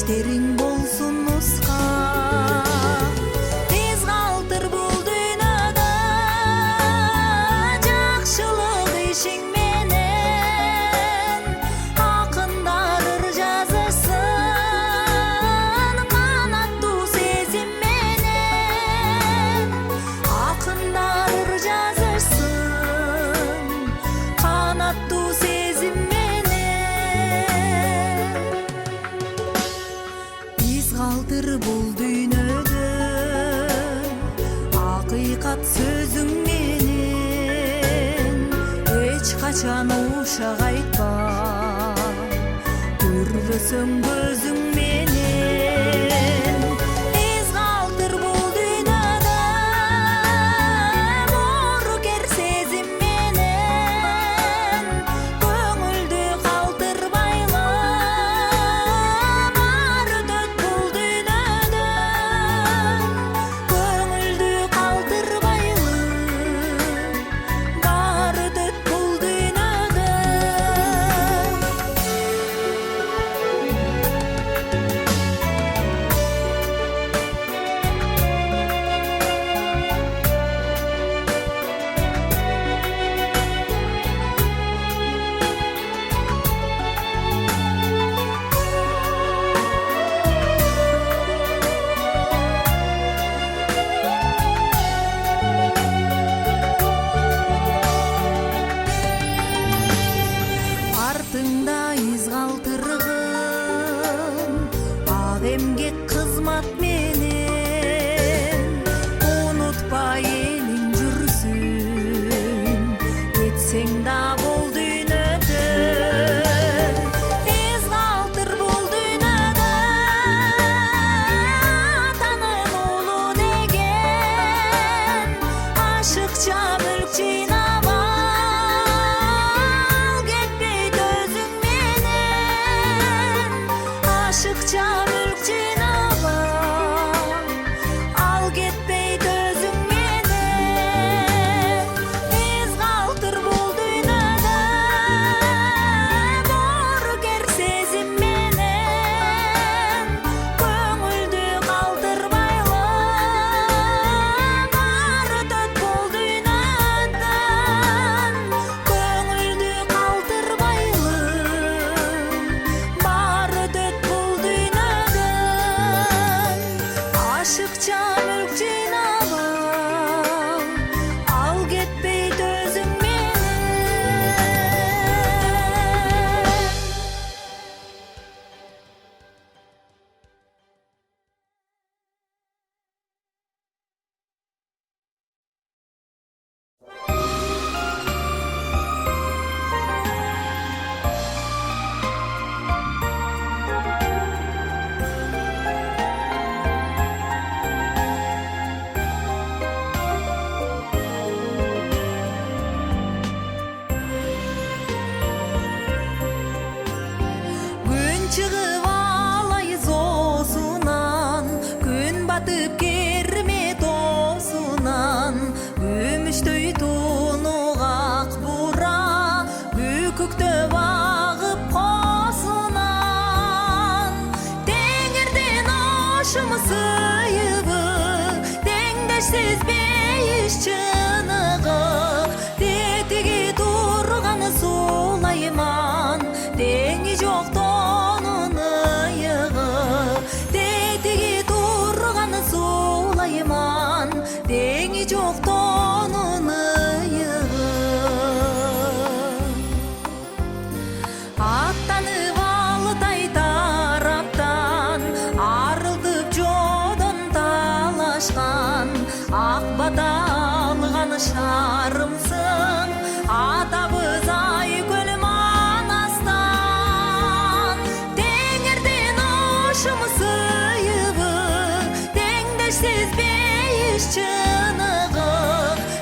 иштериң болсун нуска. Тез калтыр бул дүйнөдө жакшылык ишиң менен акындар ыр жазышсын канаттуу сезим менен. Акындар ыр жазышсын канаттуу сезим менен. Биз калтыр бул дүйнөдө акыйкат сөзүң менен. Эч качан ушак айтпа көрбөсөң көзүң менен. Биз калтыр бул дүйнөдө боорукер сезим менен. Көңүлдү калтырбайлы бар өтөт бул дүйнөдө. Көңүлдү калтырбайлы бар өтөт бул дүйнөдө. Артыңда из калтыргын ак эмгек кызмат менен. Унутпа элиң жүрсүн этсең да бул дүйнөдө. Из калтыр бул дүйнөдө атанын уулу деген. Ашыкча мүлк жыйнап ал кетпейт өзүң менен. Ашыкча мүлк жыйнап ал кетпейт өзүң менен. Биз калтыр бул дүйнөдө боорукер сезим менен. Көңүлдү калтырбайлы бар өтөт бул дүйнөдөн. Көңүлдү калтырбайлы бар өтөт бул дүйнөдөн. Ашыкча мүлк жыйнап ал кетпейт өзүң менен. Күн чыгып алай зоосунан, күн батып керме тоосунан. Күмүштөй тунук ак бура бүкүктө багып коосунан. Теңирден ошум сыйыбы теңдешсиз бейиш чыныгы. Тетиги турганы сулайман теңи жок тонун ыйыгы. Тетиги турганы сулайман теңи жок тонун ыйыгы. Аттанып алтай тараптан арылтып жодон талашкан. Ак бата алган шарымсың атабыз Айкөл манастан. Теңирден ошум сыйыбы теңдешсиз бейиш чыныгы.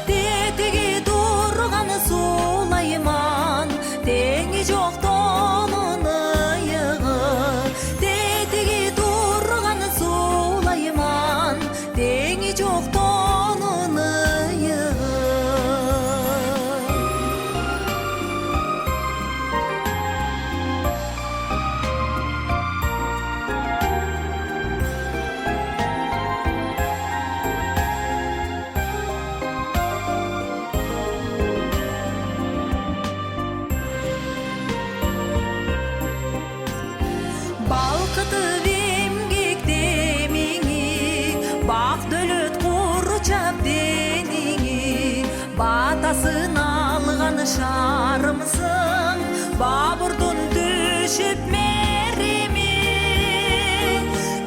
Тетиги турганы сулайман теңи жок тонун ыйыгы. Тетиги турганы сулайман теңи жок тонун ыйыгы. бабырдын düşüp merimi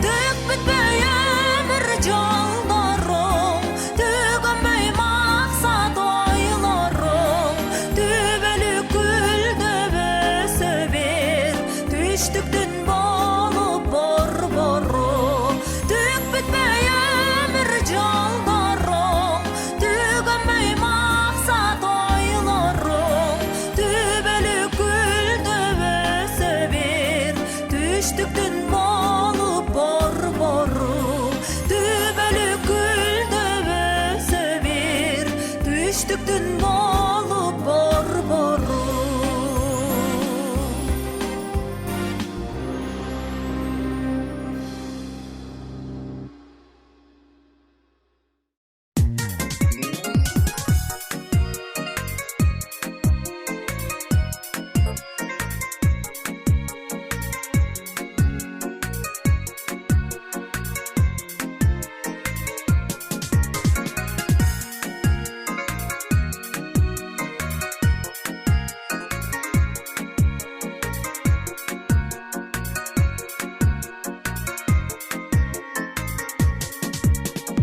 tük bitbey ömür жолдорум tügönbey maksat oylarım tübelük gülde böse bir düştüktün bolup borboru tük bitbey ömür жолдорум tügönbey maksat oylarım tübelük gülde böse bir düştüktün bolup borboru tübelük gülde böse bir düştüktün bolup borboru.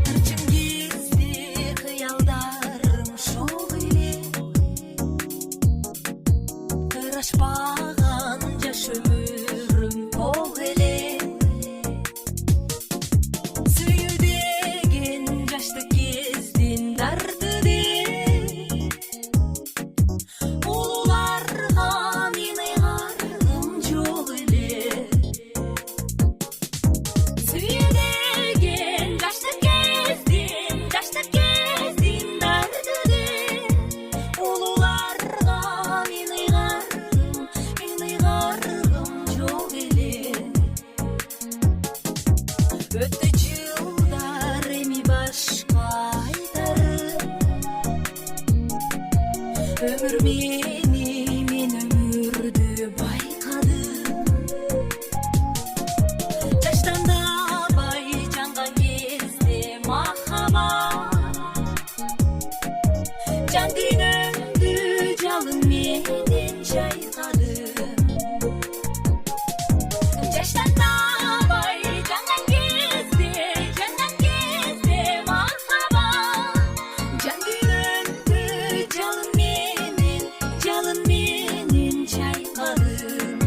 Кырчым гизди кыялдарым шол эле ырашпаган жаш өмүрүм тол эле сүйүү деген жаштык кездин дарды улууларга мен ыйгарым жок эле сүйүү деген жаштык кездин дарды улууларга мен ыйгарым жок эле өттү жылдар эми башка айтарым өмүр мени мен өмүрдү байкадым жаштан табай жанган кезде махаббат жан дүйнөмдү жалын менен чайкадым жаштан табай жанган кезде махаббат жан дүйнөмдү жалын менен чайкадым.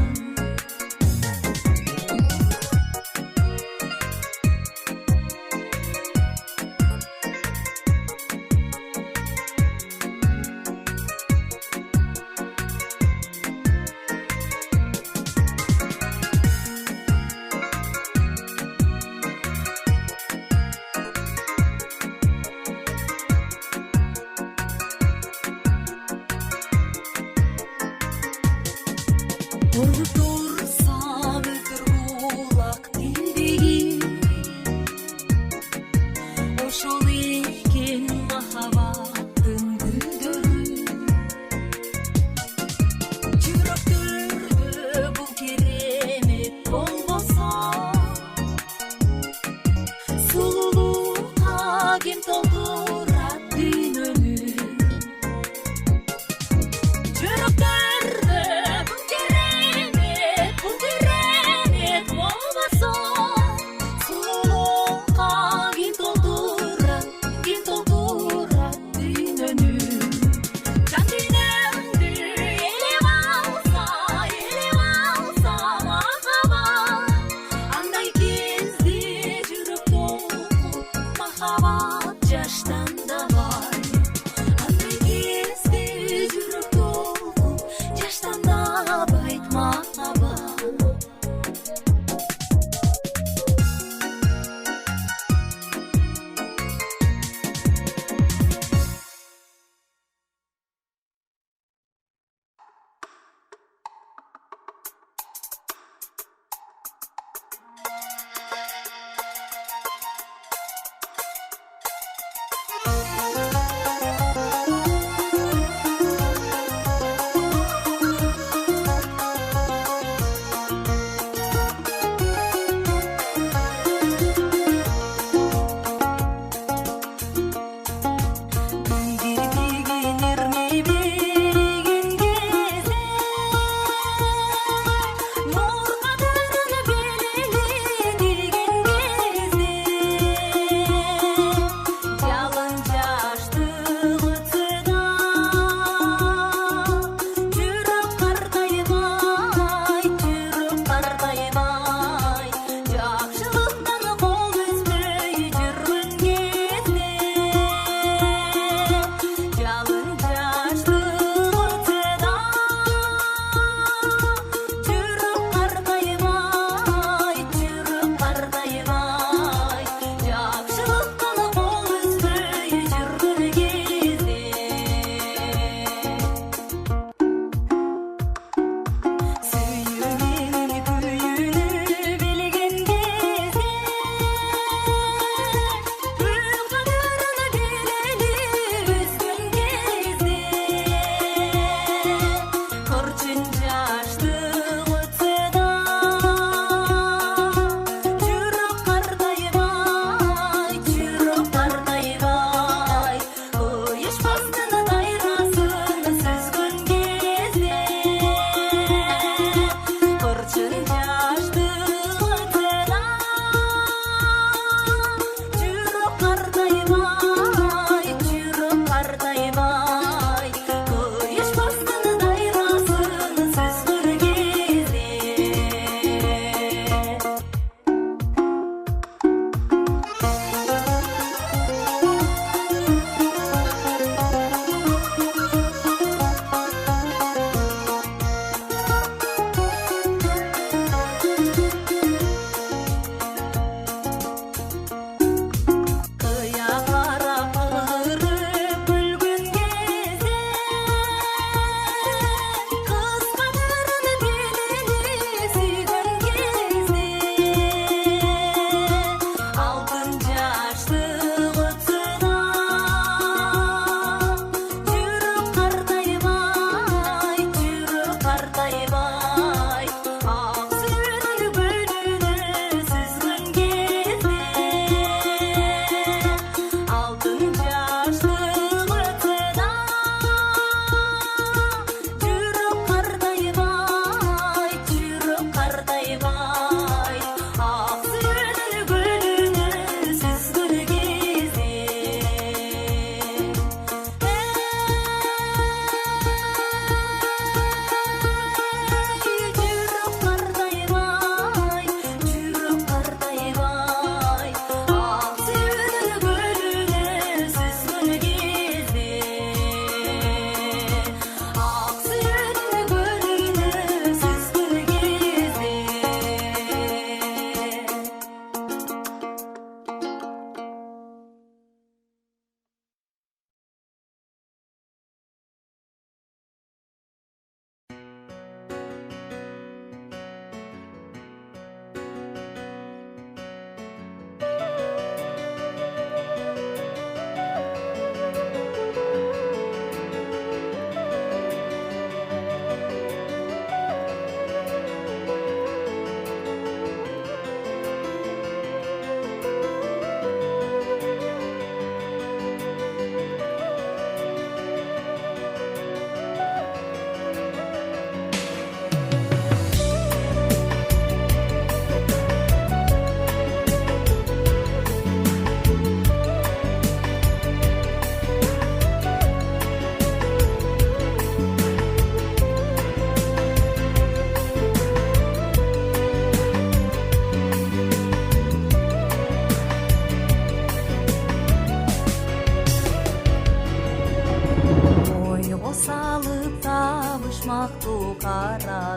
Орду турсам өтөр кулак тилдеги ошол экен махаббаттын гүлдөрү жүрөктөрдө бул керемет болбосо сулуулукка ким толтурат дүйнөнү жүрөктөрдө бул керемет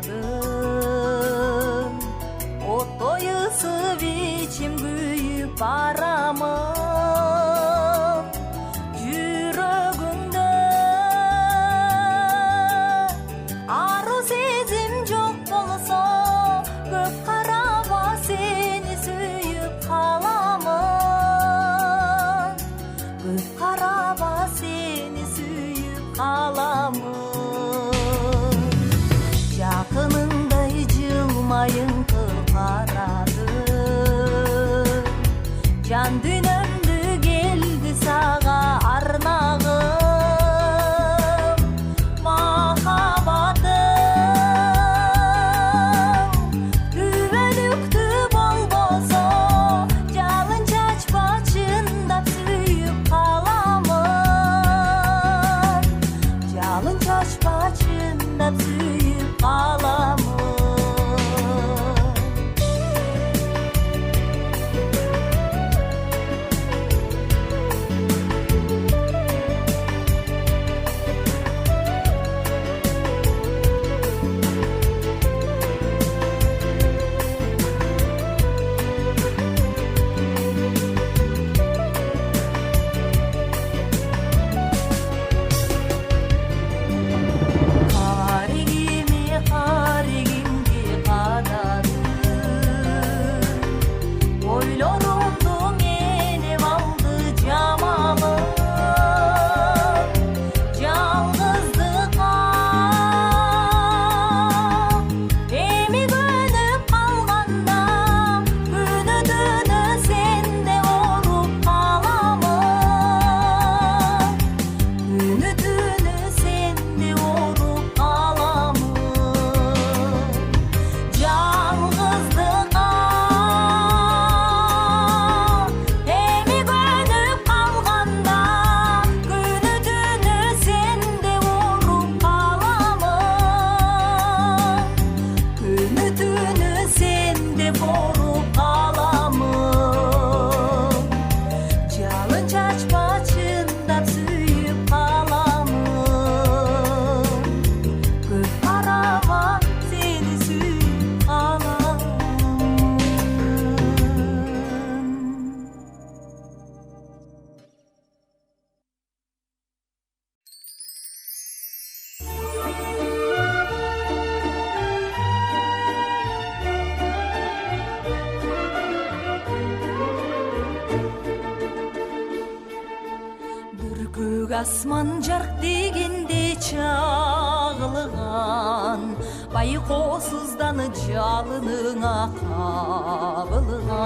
карадым, оттой ысып ичим күйүп барамын. Жүрөгүмдө ару сезим жок болсо, көп караба сени сүйүп каламын. Көп караба сени сүйүп каламын. Жакыныңдай жылмайың кыл карадым, жан дүйнөмдү келди сага арнагым. Махаббатым түбөлүктүү болбосо, жалын чачпа чындап сүйүп каламын. Жалын чачпа чындап сүйүп каламын. Каригиме кададым, ойлорумду менеп алды жамалым. Жалгыздыкка эми көнүп калганда, күнү түнү сенде оруп каламын. Күнү түнү сенде оруп каламын. Жалгыздыкка эми көнүп калганда, күнү түнү сенде оруп каламын. Күнү түнү сенде оруп каламын. Жалын чачпа чындап сүйүп каламын. Көп караба сени сүйүп каламын. Бүркүк асман жарк дегенде чагылган, байкоосуздан жалыныңа кабылган.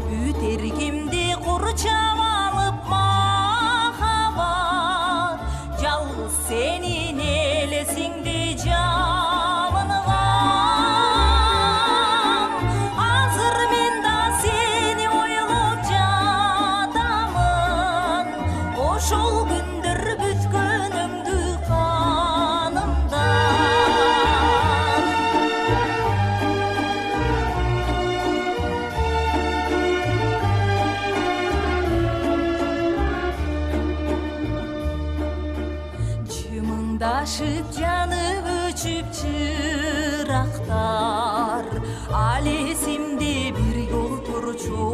Бүтер кимди курчап алып махаббат, жалгыз сенин элесиңди жалынган. Азыр мен да сени ойлоп жатамын, ошол күндөр бүткөнүңдү канымдан. Жымыңдашып жанып өчүп чырактар, ал эсимде бирге отурчу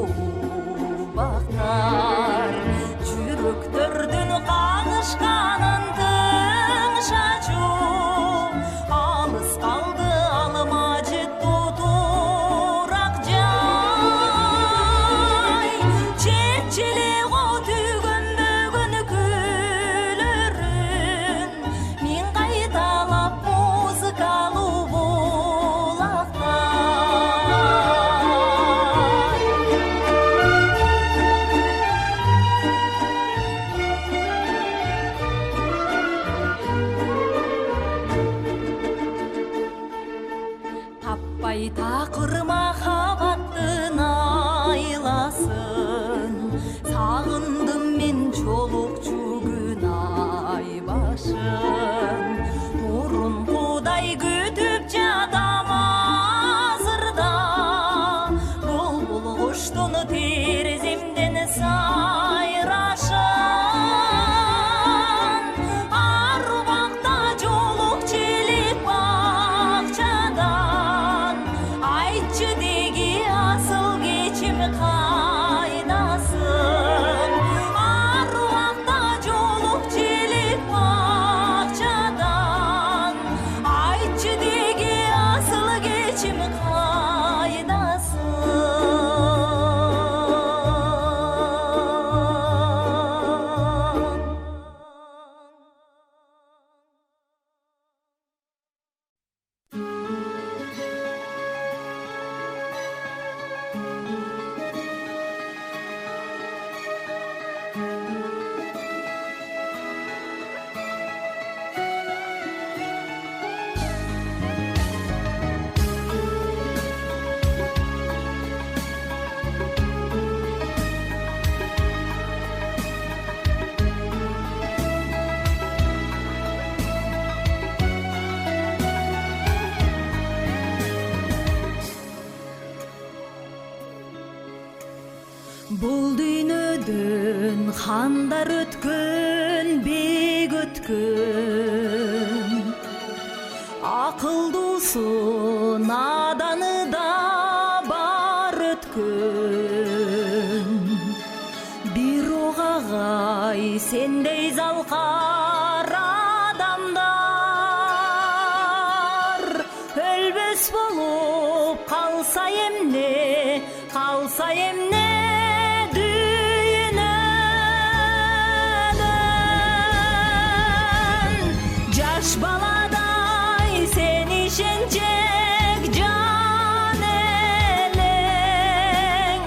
бактар. Жүрөктөрдүн кагышканын тыңшачу, алыс калды алыма жетти туурак жай. Чечелего түйгөнбөгөн күйлөрүн мен кайталап музыкалуу булактар. Таппай такыр махаббаттын айласын, сагындым мен жолукчу күн ай башын. Мурункудай күтүп жатам азырда, булбул куштун тереземден сайрашын. Арбакта жолук челек бар Бул дүйнөдөн хандар өткөн, бек өткөн, акылдуусу наданы да бар өткөн. Бир огагай сендей залкар адамдар өлбөс болуп калса эмне дүйнөдөн. Жаш баладай сен ишенчек жан элең,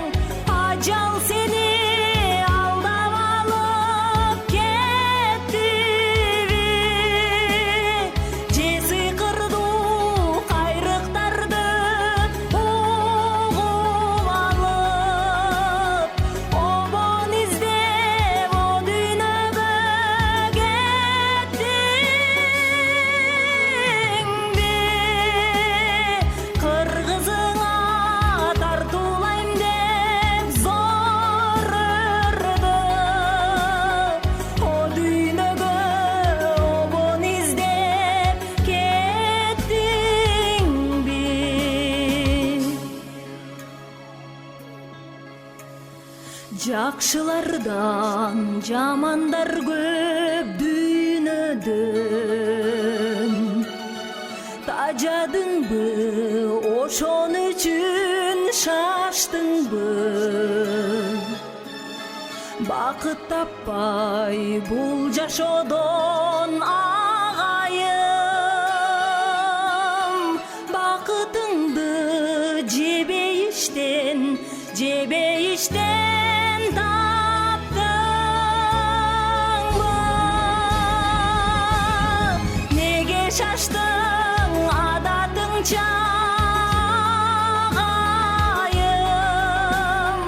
ажал сени алдап алып кеттиби, же сыйкырдуу кайрыктарды угуп алып, обон издеп о дүйнөгө кеттиңби, кыргызыңа тартуулайм деп зор ырды, о дүйнөгө обон издеп кеттиңби. Жакшылардан жамандар көп дүйнөдөн, тажадыңбы ошон үчүн шаштыңбы, бакыт таппай бул жашоодон агайым, бакытыңды жебейиштен таптыңбы? Неге шаштың адатыңча агайым,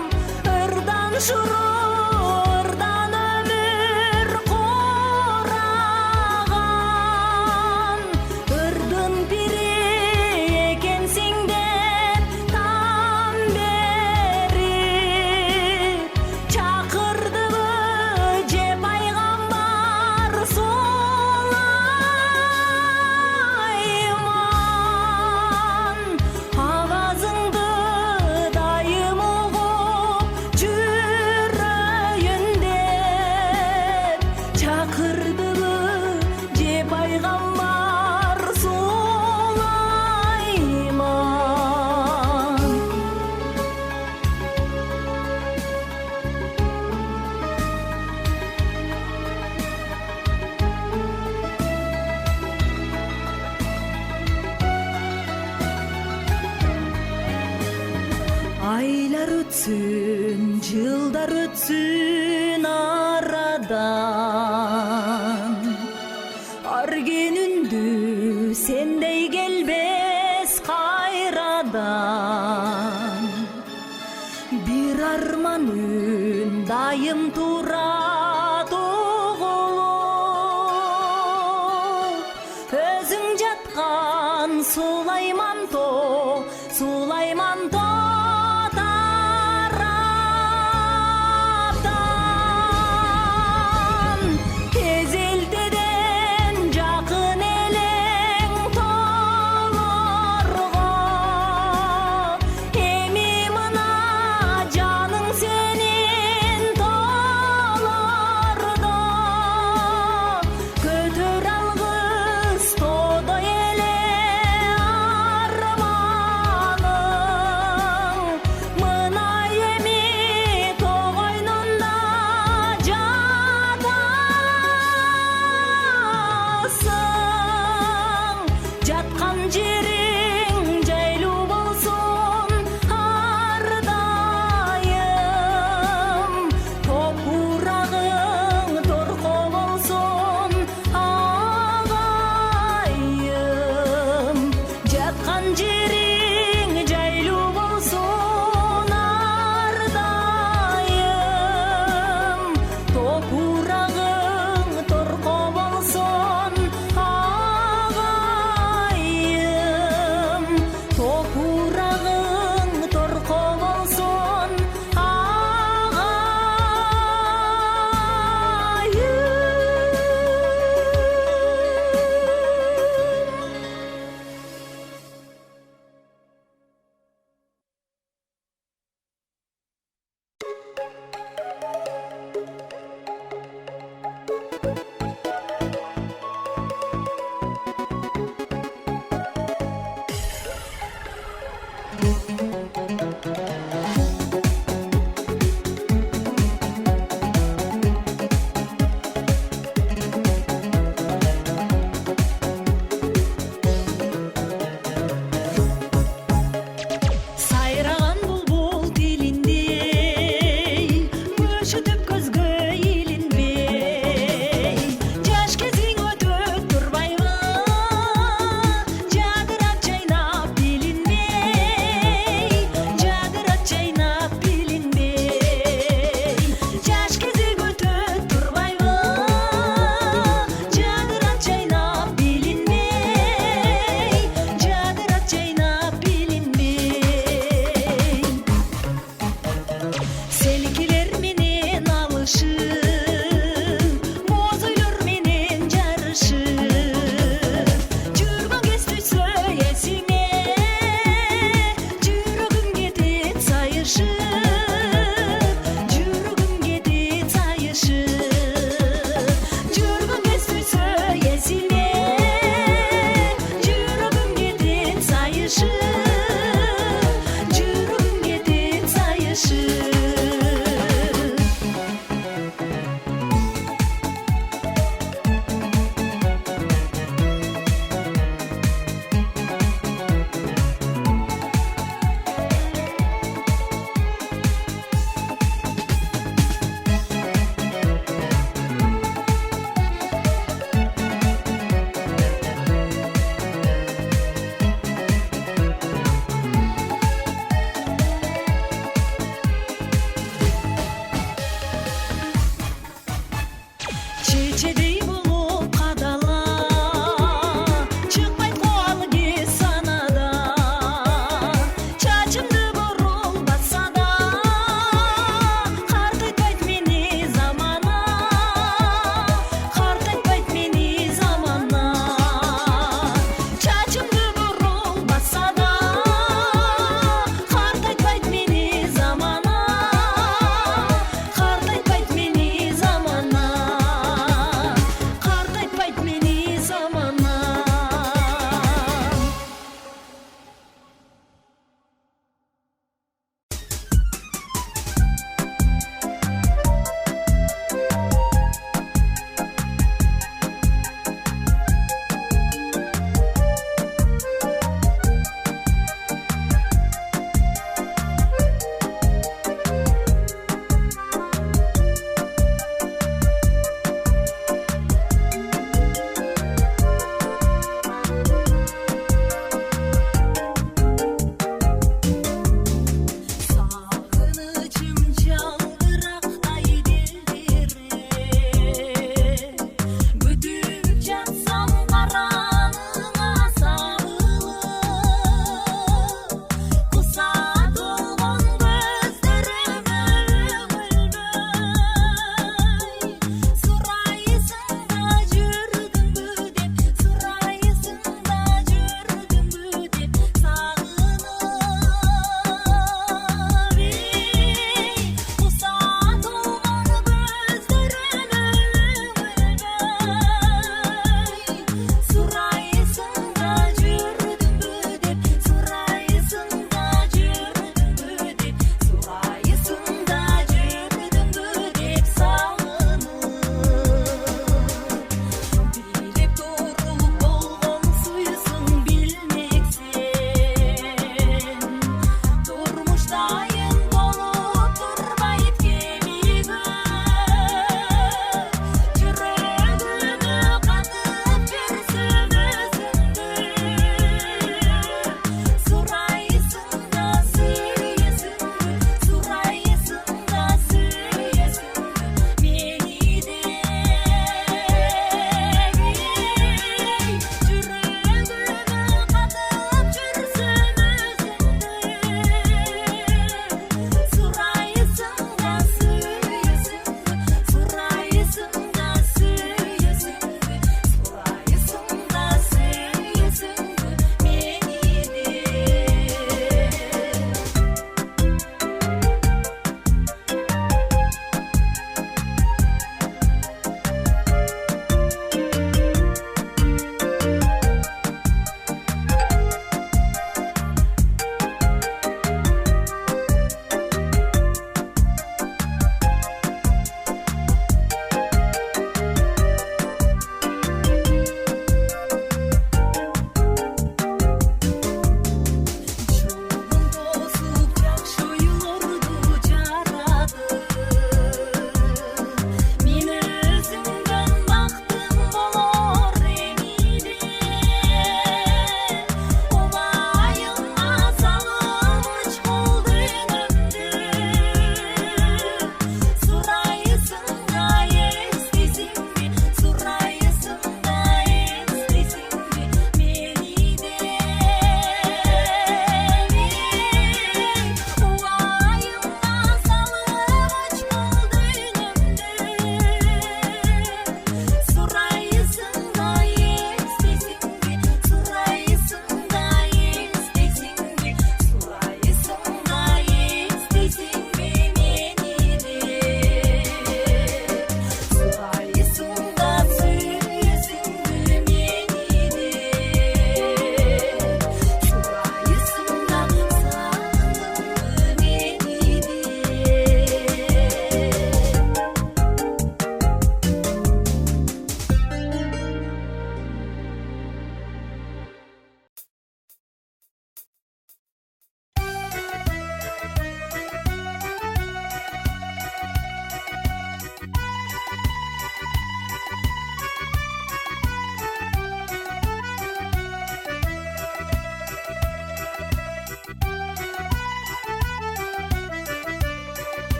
ырдан шуру, ырдан өмүр кураган, ырдын пири экенсиң деп там берип, чакырдыбы же пайгамбар Сулайман, авазыңды дайым угуп жүрөйүн деп, чакырдыбы же пайгамбар Сулайман. Айлар өтсүн, жылдар өтсүн арадан, ар күнүндү сендей келбес кайрадан. Бир арманын дайым турат угулуп, өзүң жаткан Сулайман то тараптан, эзелтеден жакын элең толорго, эми мына жаның сенин толордо, көтөр алгыс тоодой эле арманым. Сайраган булбул тилиндей көшүтүп көзгө илинбей жаш кезиң өтөп турбайбы жадырап жайнап билинбей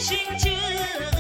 бешинчи